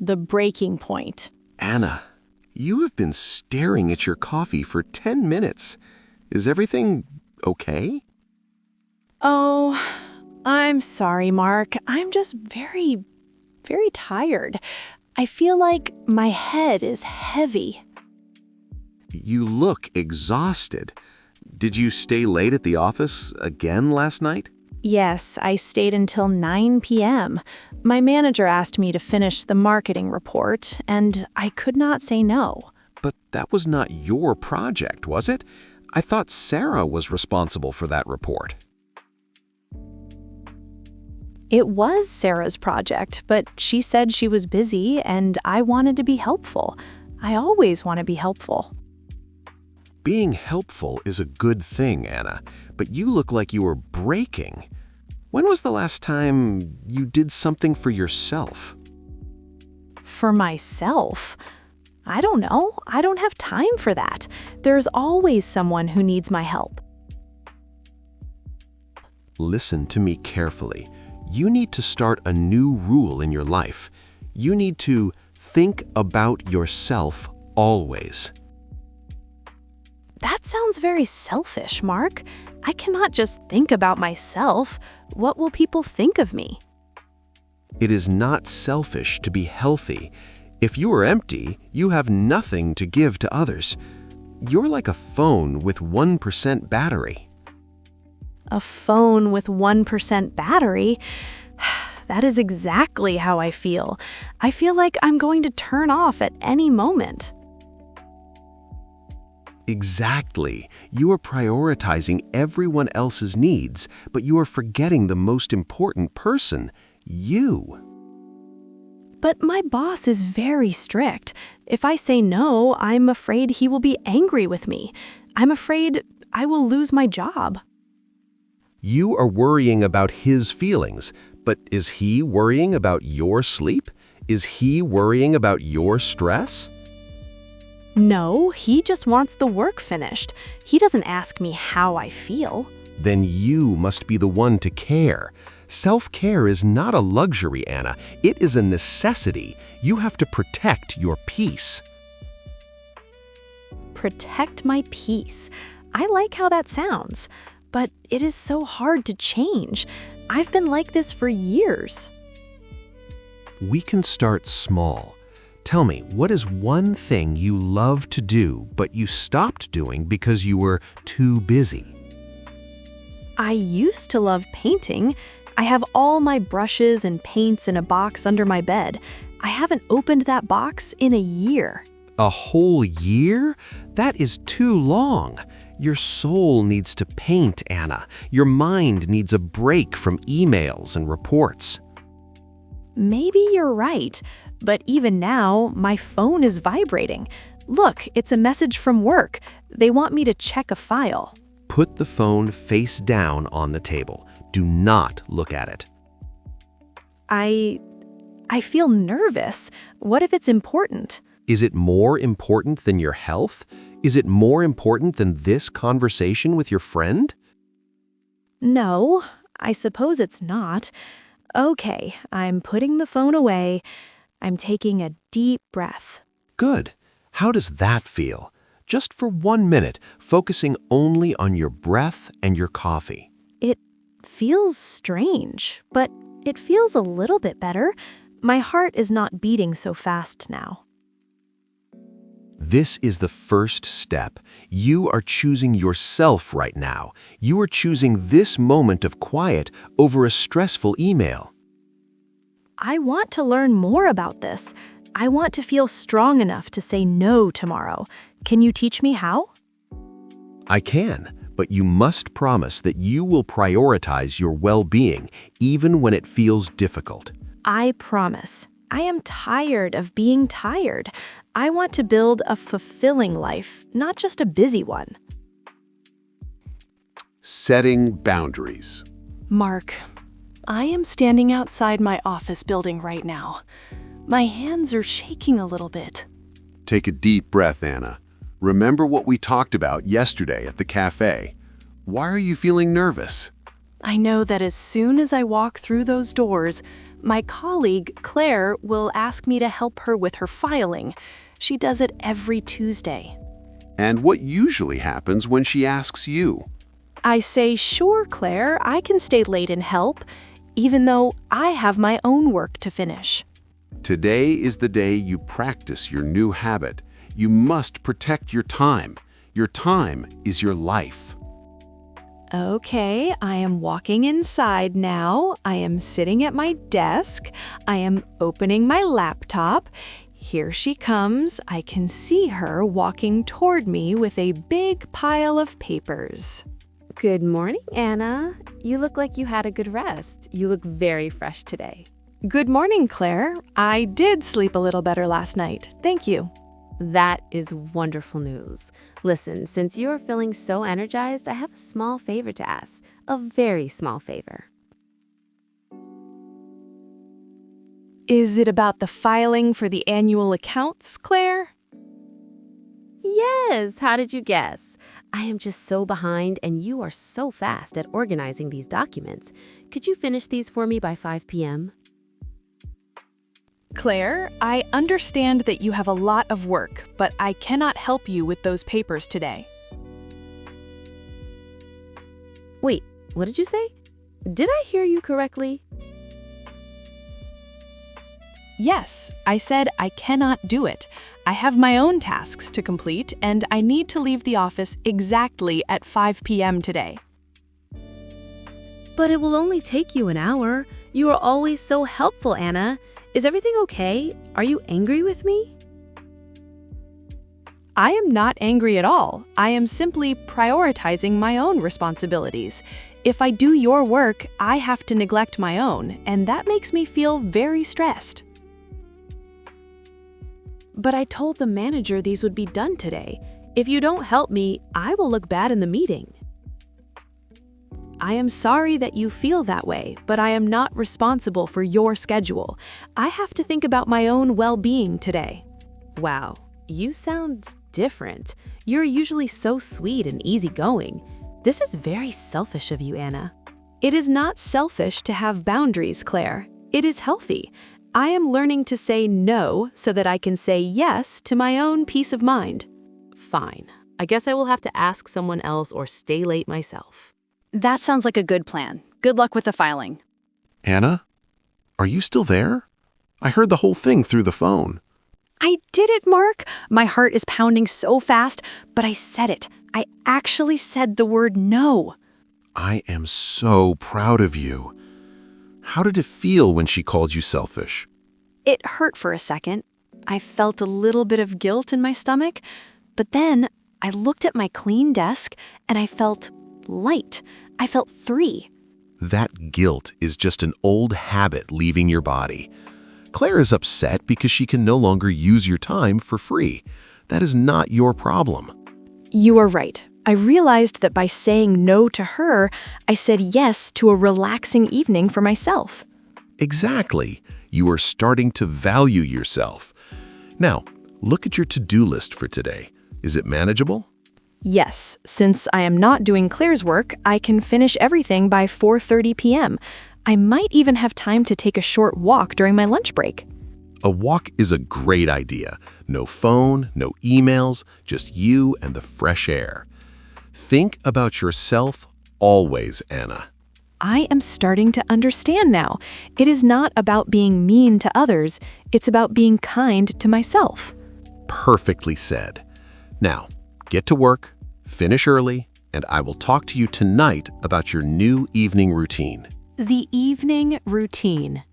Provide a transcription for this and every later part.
the breaking point. Anna, you have been staring at your coffee for 10 minutes. Is everything okay? Oh, I'm sorry, Mark. I'm just very tired. I feel like my head is heavy. You look exhausted. Did you stay late at the office again last night? Yes, I stayed until 9 p.m. My manager asked me to finish the marketing report, and I could not say no. But that was not your project, was it? I thought Sarah was responsible for that report. It was Sarah's project, but she said she was busy and I wanted to be helpful. I always want to be helpful. Being helpful is a good thing, Anna, but you look like you were breaking. When was the last time you did something for yourself? For myself? I don't know. I don't have time for that. There's always someone who needs my help. Listen to me carefully. You need to start a new rule in your life. You need to think about yourself always. That sounds very selfish, Mark. I cannot just think about myself. What will people think of me? It is not selfish to be healthy. If you are empty, you have nothing to give to others. You're like a phone with 1% battery. A phone with 1% battery? That is exactly how I feel. I feel like I'm going to turn off at any moment. Exactly. You are prioritizing everyone else's needs, but you are forgetting the most important person, you. But my boss is very strict. If I say no, I'm afraid he will be angry with me. I'm afraid I will lose my job. You are worrying about his feelings, but is he worrying about your sleep? Is he worrying about your stress? No, he just wants the work finished. He doesn't ask me how I feel. Then you must be the one to care. Self-care is not a luxury, Anna. It is a necessity. You have to protect your peace. Protect my peace. I like how that sounds, but it is so hard to change. I've been like this for years. We can start small. Tell me, what is one thing you love to do, but you stopped doing because you were too busy? I used to love painting. I have all my brushes and paints in a box under my bed. I haven't opened that box in a year. A whole year? That is too long. Your soul needs to paint, Anna. Your mind needs a break from emails and reports. Maybe you're right, but even now, my phone is vibrating. Look, it's a message from work. They want me to check a file. Put the phone face down on the table. Do not look at it. I feel nervous. What if it's important? Is it more important than your health? Is it more important than this conversation with your friend? No, I suppose it's not. Okay, I'm putting the phone away. I'm taking a deep breath. Good. How does that feel? Just for 1 minute, focusing only on your breath and your coffee. It feels strange, but it feels a little bit better. My heart is not beating so fast now. This is the first step. You are choosing yourself right now. You are choosing this moment of quiet over a stressful email. I want to learn more about this. I want to feel strong enough to say no tomorrow. Can you teach me how? I can, but you must promise that you will prioritize your well-being even when it feels difficult. I promise. I am tired of being tired. I want to build a fulfilling life, not just a busy one. Setting boundaries. Mark, I am standing outside my office building right now. My hands are shaking a little bit. Take a deep breath, Anna. Remember what we talked about yesterday at the cafe. Why are you feeling nervous? I know that as soon as I walk through those doors, My colleague, Claire, will ask me to help her with her filing. She does it every Tuesday. And what usually happens when she asks you? I say, sure, Claire, I can stay late and help, even though I have my own work to finish. Today is the day you practice your new habit. You must protect your time. Your time is your life. Okay, I am walking inside now. I am sitting at my desk. I am opening my laptop. Here she comes. I can see her walking toward me with a big pile of papers. Good morning, Anna. You look like you had a good rest. You look very fresh today. Good morning, Claire. I did sleep a little better last night. Thank you. That is wonderful news. Listen, since you are feeling so energized, I have a small favor to ask. A very small favor. Is it about the filing for the annual accounts, Claire? Yes, how did you guess? I am just so behind and you are so fast at organizing these documents. Could you finish these for me by 5 p.m.? Claire, I understand that you have a lot of work, but I cannot help you with those papers today. Wait, what did you say? Did I hear you correctly? Yes, I said I cannot do it. I have my own tasks to complete, and I need to leave the office exactly at 5 p.m. today. But it will only take you an hour. You are always so helpful, Anna. Is everything okay? Are you angry with me? I am not angry at all. I am simply prioritizing my own responsibilities. If I do your work, I have to neglect my own, and that makes me feel very stressed. But I told the manager these would be done today. If you don't help me, I will look bad in the meeting. I am sorry that you feel that way, but I am not responsible for your schedule. I have to think about my own well-being today. Wow, you sound different. You're usually so sweet and easygoing. This is very selfish of you, Anna. It is not selfish to have boundaries, Claire. It is healthy. I am learning to say no so that I can say yes to my own peace of mind. Fine. I guess I will have to ask someone else or stay late myself. That sounds like a good plan. Good luck with the filing. Anna, are you still there? I heard the whole thing through the phone. I did it, Mark. My heart is pounding so fast, but I said it. I actually said the word no. I am so proud of you. How did it feel when she called you selfish? It hurt for a second. I felt a little bit of guilt in my stomach, but then I looked at my clean desk and I felt light. I felt free. That guilt is just an old habit leaving your body. Claire is upset because she can no longer use your time for free. That is not your problem. You are right. I realized that by saying no to her, I said yes to a relaxing evening for myself. Exactly. You are starting to value yourself. Now, look at your to-do list for today. Is it manageable? Yes, since I am not doing Claire's work, I can finish everything by 4:30 p.m. I might even have time to take a short walk during my lunch break. A walk is a great idea. No phone, no emails, just you and the fresh air. Think about yourself always, Anna. I am starting to understand now. It is not about being mean to others. It's about being kind to myself. Perfectly said. Now, get to work, finish early, and I will talk to you tonight about your new evening routine. The evening routine.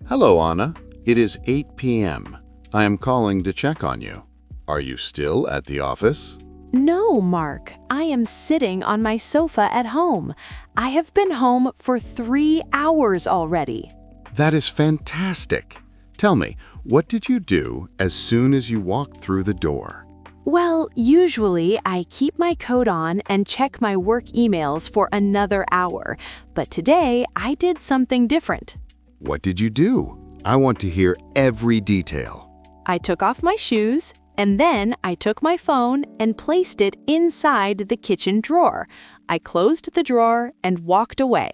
Hello, Anna. It is 8 p.m. I am calling to check on you. Are you still at the office? No, Mark. I am sitting on my sofa at home. I have been home for 3 hours already. That is fantastic. Tell me, what did you do as soon as you walked through the door? Well, usually I keep my coat on and check my work emails for another hour. But today I did something different. What did you do? I want to hear every detail. I took off my shoes, and then I took my phone and placed it inside the kitchen drawer. I closed the drawer and walked away.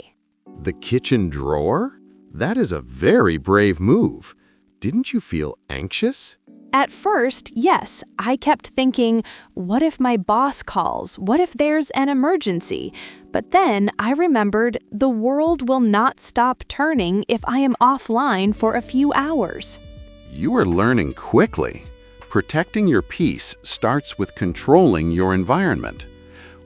The kitchen drawer? That is a very brave move. Didn't you feel anxious? At first, yes, I kept thinking, what if my boss calls? What if there's an emergency? But then I remembered the world will not stop turning if I am offline for a few hours. You are learning quickly. Protecting your peace starts with controlling your environment.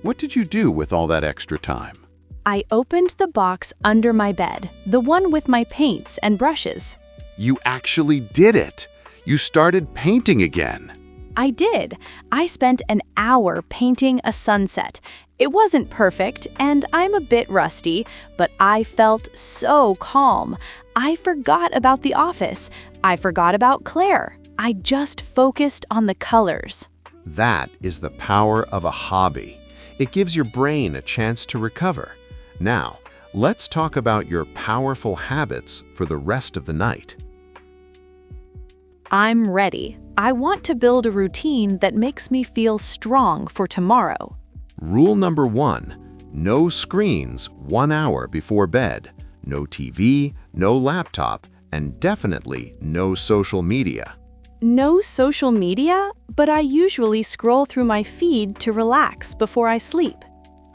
What did you do with all that extra time? I opened the box under my bed, the one with my paints and brushes. You actually did it. You started painting again. I did. I spent an hour painting a sunset. It wasn't perfect, and I'm a bit rusty, but I felt so calm. I forgot about the office. I forgot about Claire. I just focused on the colors. That is the power of a hobby. It gives your brain a chance to recover. Now, let's talk about your powerful habits for the rest of the night. I'm ready. I want to build a routine that makes me feel strong for tomorrow. Rule number 1, no screens 1 hour before bed. No TV, no laptop, and definitely no social media. No social media, but I usually scroll through my feed to relax before I sleep.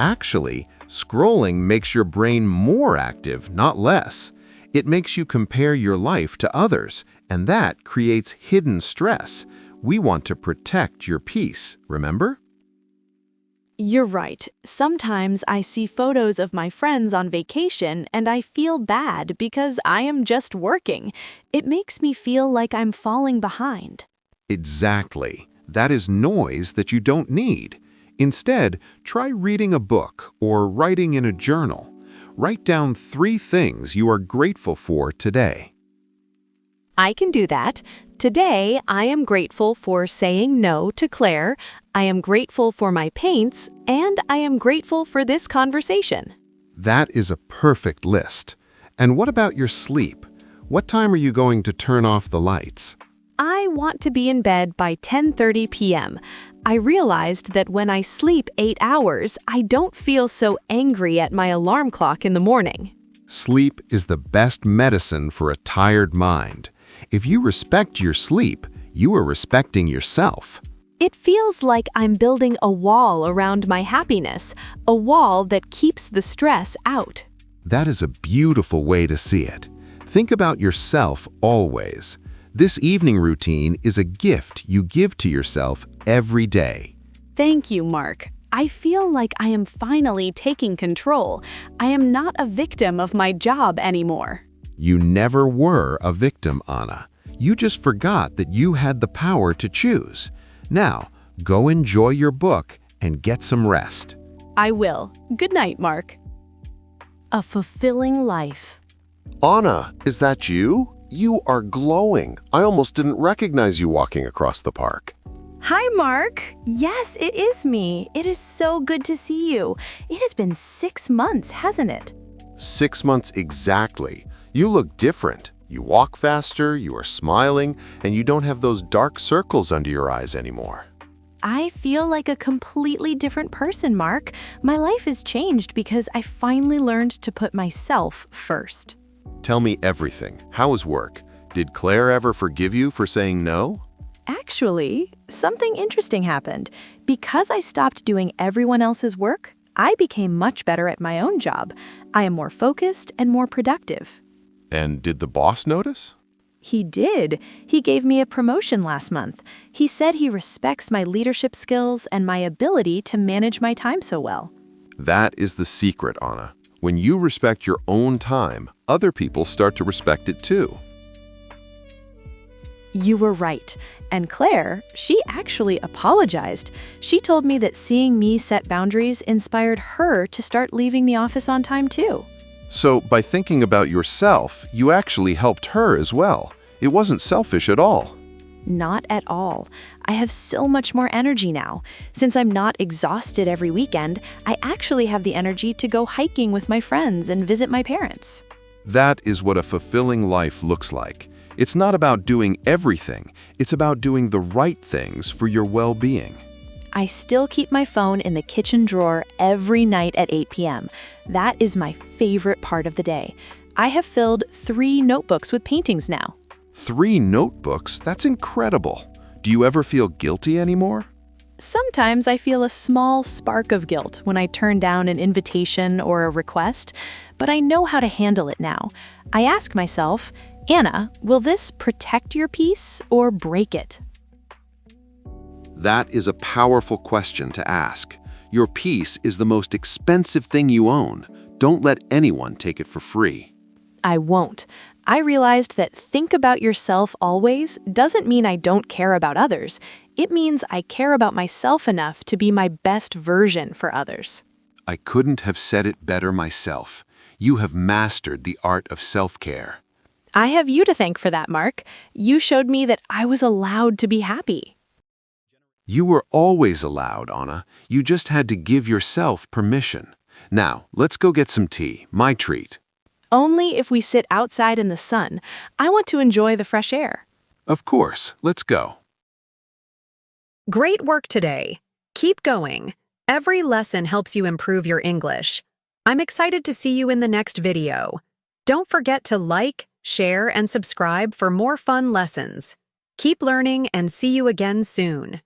Actually, scrolling makes your brain more active, not less. It makes you compare your life to others, and that creates hidden stress. We want to protect your peace, remember? You're right. Sometimes I see photos of my friends on vacation and I feel bad because I am just working. It makes me feel like I'm falling behind. Exactly. That is noise that you don't need. Instead, try reading a book or writing in a journal. Write down 3 things you are grateful for today. I can do that. Today, I am grateful for saying no to Claire, I am grateful for my paints, and I am grateful for this conversation. That is a perfect list. And what about your sleep? What time are you going to turn off the lights? I want to be in bed by 10:30 p.m. I realized that when I sleep 8 hours, I don't feel so angry at my alarm clock in the morning. Sleep is the best medicine for a tired mind. If you respect your sleep, you are respecting yourself. It feels like I'm building a wall around my happiness, a wall that keeps the stress out. That is a beautiful way to see it. Think about yourself always. This evening routine is a gift you give to yourself every day. Thank you, Mark. I feel like I am finally taking control. I am not a victim of my job anymore. You never were a victim, Anna. You just forgot that you had the power to choose. Now, go enjoy your book and get some rest. I will. Good night, Mark. A fulfilling life. Anna, is that you? You are glowing. I almost didn't recognize you walking across the park. Hi, Mark. Yes, it is me. It is so good to see you. It has been 6 months, hasn't it? 6 months exactly. You look different. You walk faster, you are smiling, and you don't have those dark circles under your eyes anymore. I feel like a completely different person, Mark. My life has changed because I finally learned to put myself first. Tell me everything. How is work? Did Claire ever forgive you for saying no? Actually, something interesting happened. Because I stopped doing everyone else's work, I became much better at my own job. I am more focused and more productive. And did the boss notice? He did. He gave me a promotion last month. He said he respects my leadership skills and my ability to manage my time so well. That is the secret, Anna. When you respect your own time, other people start to respect it too. You were right. And Claire, she actually apologized. She told me that seeing me set boundaries inspired her to start leaving the office on time too. So by thinking about yourself, you actually helped her as well. It wasn't selfish at all. Not at all. I have so much more energy now. Since I'm not exhausted every weekend, I actually have the energy to go hiking with my friends and visit my parents. That is what a fulfilling life looks like. It's not about doing everything. It's about doing the right things for your well-being. I still keep my phone in the kitchen drawer every night at 8 p.m. That is my favorite part of the day. I have filled 3 notebooks with paintings now. 3 notebooks? That's incredible. Do you ever feel guilty anymore? Sometimes I feel a small spark of guilt when I turn down an invitation or a request, but I know how to handle it now. I ask myself, Anna, will this protect your peace or break it? That is a powerful question to ask. Your peace is the most expensive thing you own. Don't let anyone take it for free. I won't. I realized that think about yourself always doesn't mean I don't care about others. It means I care about myself enough to be my best version for others. I couldn't have said it better myself. You have mastered the art of self-care. I have you to thank for that, Mark. You showed me that I was allowed to be happy. You were always allowed, Anna. You just had to give yourself permission. Now, let's go get some tea, my treat. Only if we sit outside in the sun. I want to enjoy the fresh air. Of course, let's go. Great work today. Keep going. Every lesson helps you improve your English. I'm excited to see you in the next video. Don't forget to like, share, and subscribe for more fun lessons. Keep learning and see you again soon.